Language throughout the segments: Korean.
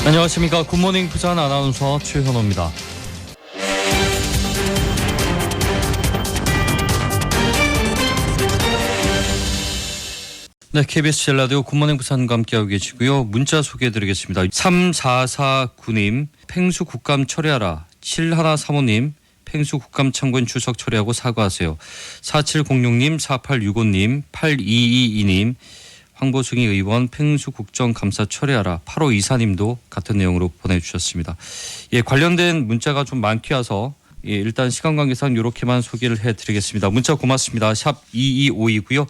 안녕하십니까. 굿모닝 부산 아나운서 최현호입니다. 네, KBS 제일라디오 굿모닝 부산과 함께하고 계시고요. 문자 소개해드리겠습니다. 3449님 팽수 국감 처리하라. 7135님 팽수 국감 참고인 출석 처리하고 사과하세요. 4706님 4865님 8222님 황보승희 의원 팽수 국정감사 처리하라. 8524님도 같은 내용으로 보내주셨습니다. 예, 관련된 문자가 좀 많기여서 일단 시간 관계상 이렇게만 소개를 해드리겠습니다. 문자 고맙습니다. 샵 2252고요.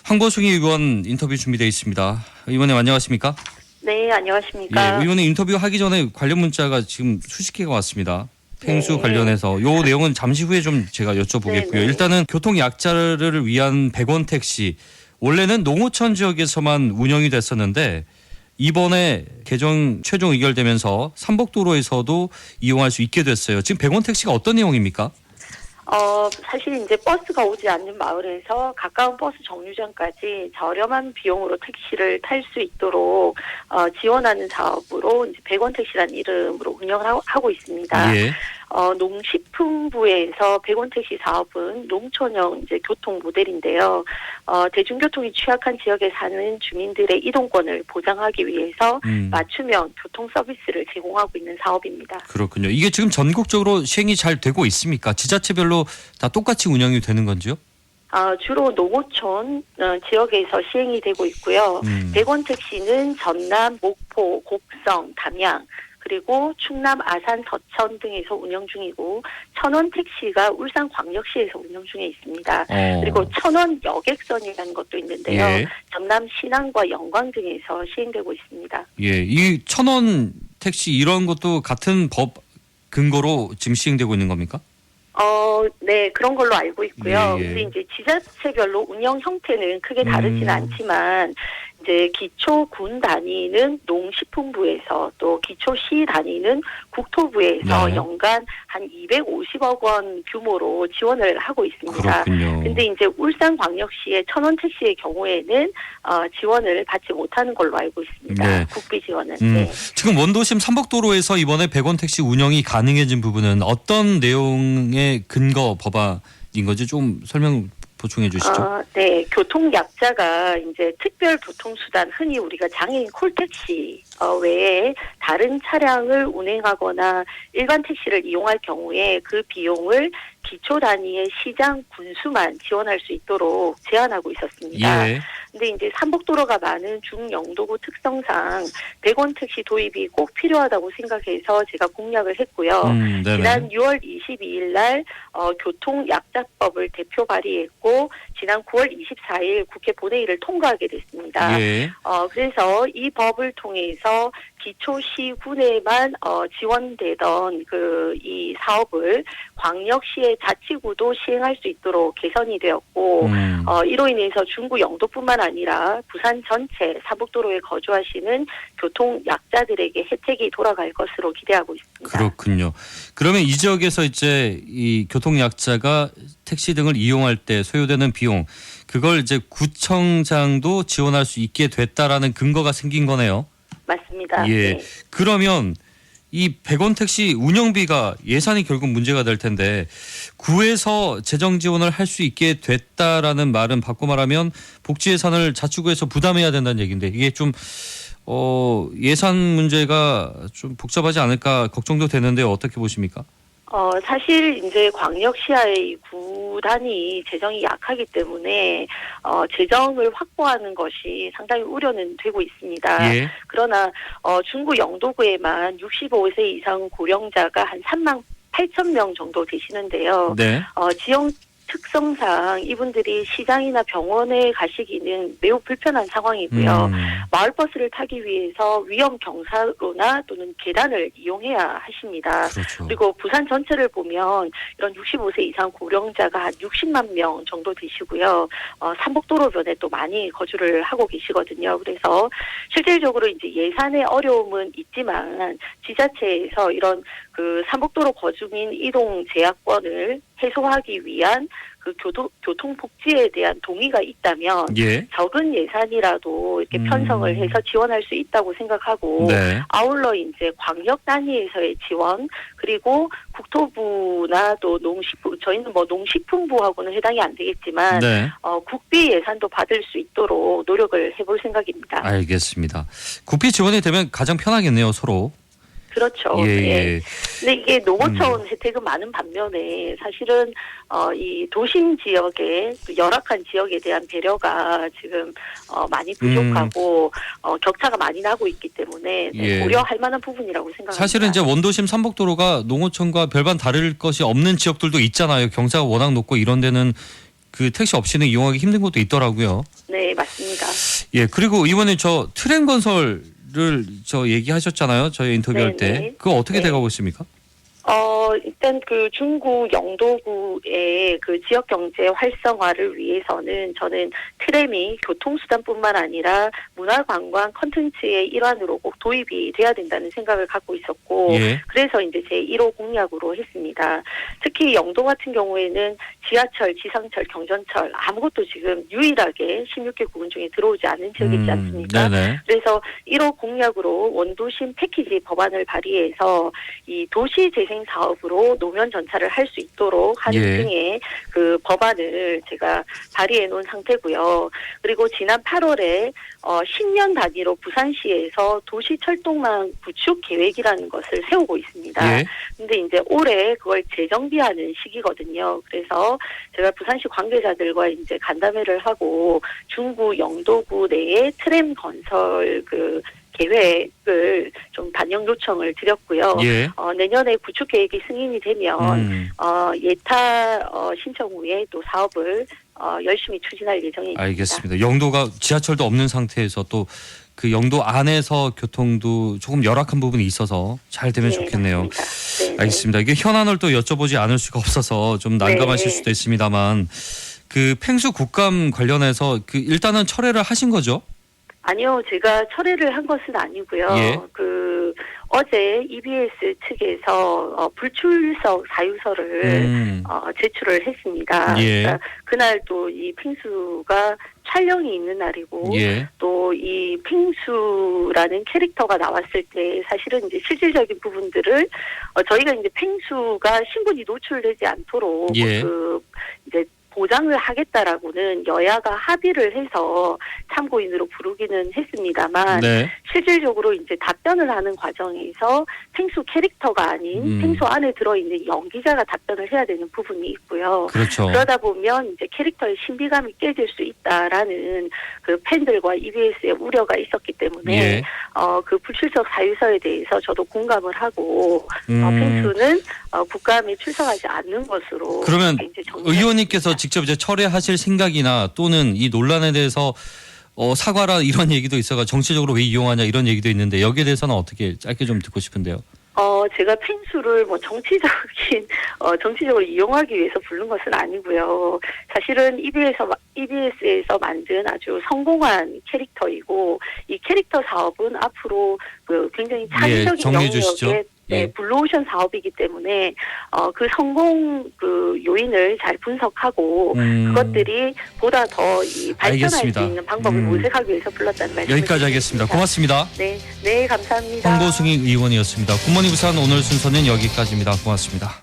황보승희 의원 인터뷰 준비되어 있습니다. 의원님 안녕하십니까? 네, 안녕하십니까? 예, 의원님 인터뷰 하기 전에 관련 문자가 지금 수십 개가 왔습니다. 팽수 네. 관련해서 요 내용은 잠시 후에 좀 제가 여쭤보겠고요. 네네. 일단은 교통약자를 위한 100원 택시 원래는 농어촌 지역에서만 운영이 됐었는데 이번에 개정 최종 의결되면서 삼복도로에서도 이용할 수 있게 됐어요. 지금 100원 택시가 어떤 내용입니까? 사실 이제 버스가 오지 않는 마을에서 가까운 버스 정류장까지 저렴한 비용으로 택시를 탈 수 있도록 지원하는 사업으로 이제 100원 택시라는 이름으로 운영을 하고 있습니다. 예. 농식품부에서 100원 택시 사업은 농촌형 이제 교통 모델인데요. 대중교통이 취약한 지역에 사는 주민들의 이동권을 보장하기 위해서 맞춤형 교통 서비스를 제공하고 있는 사업입니다. 그렇군요. 이게 지금 전국적으로 시행이 잘 되고 있습니까? 지자체별로 다 똑같이 운영이 되는 건지요? 주로 농어촌 지역에서 시행이 되고 있고요. 100원 택시는 전남, 목포, 곡성, 담양 그리고 충남, 아산, 서천 등에서 운영 중이고 1000원 택시가 울산광역시에서 운영 중에 있습니다. 그리고 1000원 여객선이라는 것도 있는데요. 예. 전남 신안과 영광 등에서 시행되고 있습니다. 예, 이 1000원 택시 이런 것도 같은 법 근거로 지금 시행되고 있는 겁니까? 네, 그런 걸로 알고 있고요. 예. 근데 이제 지자체별로 운영 형태는 크게 다르지는 않지만 이제 기초군 단위는 농식품부에서 또 기초시 단위는 국토부에서 네. 연간 한 250억 원 규모로 지원을 하고 있습니다. 그렇군요. 근데 이제 울산광역시의 1000원 택시의 경우에는 지원을 받지 못하는 걸로 알고 있습니다. 네. 국비 지원은. 네. 지금 원도심 삼복도로에서 이번에 100원 택시 운영이 가능해진 부분은 어떤 내용의 근거 법안인 건지 좀 설명 보충해 주시죠. 네, 교통약자가 이제 특별 교통수단 흔히 우리가 장애인 콜택시 외에 다른 차량을 운행하거나 일반 택시를 이용할 경우에 그 비용을 기초 단위의 시장 군수만 지원할 수 있도록 제한하고 있었습니다. 예. 근데 이제 삼복도로가 많은 중영도구 특성상 100원 택시 도입이 꼭 필요하다고 생각해서 제가 공약을 했고요. 네네. 지난 6월 22일 날 교통약자법을 대표 발의했고 지난 9월 24일 국회 본회의를 통과하게 됐습니다. 예. 그래서 이 법을 통해서 기초시군에만 지원되던 이 사업을 광역시의 자치구도 시행할 수 있도록 개선이 되었고 이로 인해서 중구 영도뿐만 아니라 부산 전체 삼복도로에 거주하시는 교통약자들에게 혜택이 돌아갈 것으로 기대하고 있습니다. 그렇군요. 그러면 이 지역에서 이제 이 교통약자가 택시 등을 이용할 때 소요되는 비용 그걸 이제 구청장도 지원할 수 있게 됐다라는 근거가 생긴 거네요. 맞습니다. 예. 네. 그러면 이 100원 택시 운영비가 예산이 결국 문제가 될 텐데 구에서 재정 지원을 할 수 있게 됐다라는 말은 바꿔 말하면 복지 예산을 자치구에서 부담해야 된다는 얘기인데 이게 좀 예산 문제가 좀 복잡하지 않을까 걱정도 되는데 어떻게 보십니까? 사실 이제 광역시와의 구단이 재정이 약하기 때문에 재정을 확보하는 것이 상당히 우려는 되고 있습니다. 예. 그러나 중구 영도구에만 65세 이상 고령자가 한 3만 8천 명 정도 되시는데요. 네. 지역 특성상 이분들이 시장이나 병원에 가시기는 매우 불편한 상황이고요. 마을버스를 타기 위해서 위험 경사로나 또는 계단을 이용해야 하십니다. 그렇죠. 그리고 부산 전체를 보면 이런 65세 이상 고령자가 한 60만 명 정도 되시고요. 삼복도로변에 또 많이 거주를 하고 계시거든요. 그래서 실질적으로 이제 예산의 어려움은 있지만 지자체에서 이런 삼복도로 거주민 이동 제약권을 해소하기 위한 그 교통복지에 대한 동의가 있다면 예. 적은 예산이라도 이렇게 편성을 해서 지원할 수 있다고 생각하고 네. 아울러 이제 광역 단위에서의 지원 그리고 국토부나 또 저희는 뭐 농식품부하고는 해당이 안 되겠지만 네. 국비 예산도 받을 수 있도록 노력을 해볼 생각입니다. 알겠습니다. 국비 지원이 되면 가장 편하겠네요, 서로. 그렇죠. 예, 네. 예. 근데 이게 노고차원 혜택은 많은 반면에 사실은 이 도심 지역의 열악한 지역에 대한 배려가 지금 많이 부족하고 격차가 많이 나고 있기 때문에 예. 고려할 만한 부분이라고 생각합니다. 사실은 이제 원도심 삼복도로가 농어촌과 별반 다를 것이 없는 지역들도 있잖아요. 경사가 워낙 높고 이런 데는 그 택시 없이는 이용하기 힘든 곳도 있더라고요. 네, 맞습니다. 예, 그리고 이번에 저 트램 건설을 저 얘기하셨잖아요. 저희 인터뷰할 네네. 때. 그거 어떻게 네. 돼가고 있습니까? 일단 그 중구 영도구의 그 지역 경제 활성화를 위해서는 저는 트램이 교통수단뿐만 아니라 문화관광 컨텐츠의 일환으로 꼭 도입이 돼야 된다는 생각을 갖고 있었고 예. 그래서 이제 제 1호 공약으로 했습니다. 특히 영도 같은 경우에는 지하철, 지상철, 경전철 아무것도 지금 유일하게 16개 구군 중에 들어오지 않은 지역이 있지 않습니까? 네네. 그래서 1호 공약으로 원도심 패키지 법안을 발의해서 이 도시재생 사업으로 노면 전차를 할 수 있도록 하는 예. 등의 그 법안을 제가 발의해 놓은 상태고요. 그리고 지난 8월에 10년 단위로 부산시에서 도시철도망 구축 계획이라는 것을 세우고 있습니다. 예. 근데 이제 올해 그걸 재정비하는 시기거든요. 그래서 제가 부산시 관계자들과 이제 간담회를 하고 중구 영도구 내에 트램 건설 그 계획을 좀 반영 요청을 드렸고요. 예. 내년에 구축 계획이 승인이 되면 예타 신청 후에 또 사업을 열심히 추진할 예정입니다. 알겠습니다. 영도가 지하철도 없는 상태에서 또 그 영도 안에서 교통도 조금 열악한 부분이 있어서 잘 되면 네, 좋겠네요. 네, 알겠습니다. 이게 현안을 또 여쭤보지 않을 수가 없어서 좀 난감하실 네. 수도 있습니다만 그 팽수 국감 관련해서 그 일단은 철회를 하신 거죠? 아니요, 제가 철회를 한 것은 아니고요. 예. 어제 EBS 측에서 불출석 사유서를 제출을 했습니다. 예. 그러니까 그날 또 이 핑수가 촬영이 있는 날이고 예. 또 이 핑수라는 캐릭터가 나왔을 때 사실은 이제 실질적인 부분들을 저희가 이제 핑수가 신분이 노출되지 않도록 예. 이제 보장을 하겠다라고는 여야가 합의를 해서 참고인으로 부르기는 했습니다만 네. 실질적으로 이제 답변을 하는 과정에서 펭수 캐릭터가 아닌 펭수 안에 들어있는 연기자가 답변을 해야 되는 부분이 있고요. 그렇죠. 그러다 보면 이제 캐릭터의 신비감이 깨질 수 있다라는 그 팬들과 EBS의 우려가 있었기 때문에 예. 그 불출석 사유서에 대해서 저도 공감을 하고 펭수는 국감에 출석하지 않는 것으로 그러면 이제 정리했습니다. 의원님께서 직접 이제 철회하실 생각이나 또는 이 논란에 대해서 사과라 이런 얘기도 있어가 정치적으로 왜 이용하냐 이런 얘기도 있는데 여기에 대해서는 어떻게 짧게 좀 듣고 싶은데요. 제가 펭수를 뭐 정치적으로 이용하기 위해서 부른 것은 아니고요. 사실은 EBS에서 만든 아주 성공한 캐릭터이고 이 캐릭터 사업은 앞으로 그 굉장히 창의적인 정리해 주시죠. 영역에 예. 블루오션 사업이기 때문에 그 성공 그 요인을 잘 분석하고 그것들이 보다 더 이 발전할 알겠습니다. 수 있는 방법을 모색하기 위해서 불렀다는 말씀을 여기까지 하겠습니다. 고맙습니다. 네, 감사합니다. 홍보승희 의원이었습니다. 굿모닝 부산 오늘 순서는 여기까지입니다. 고맙습니다.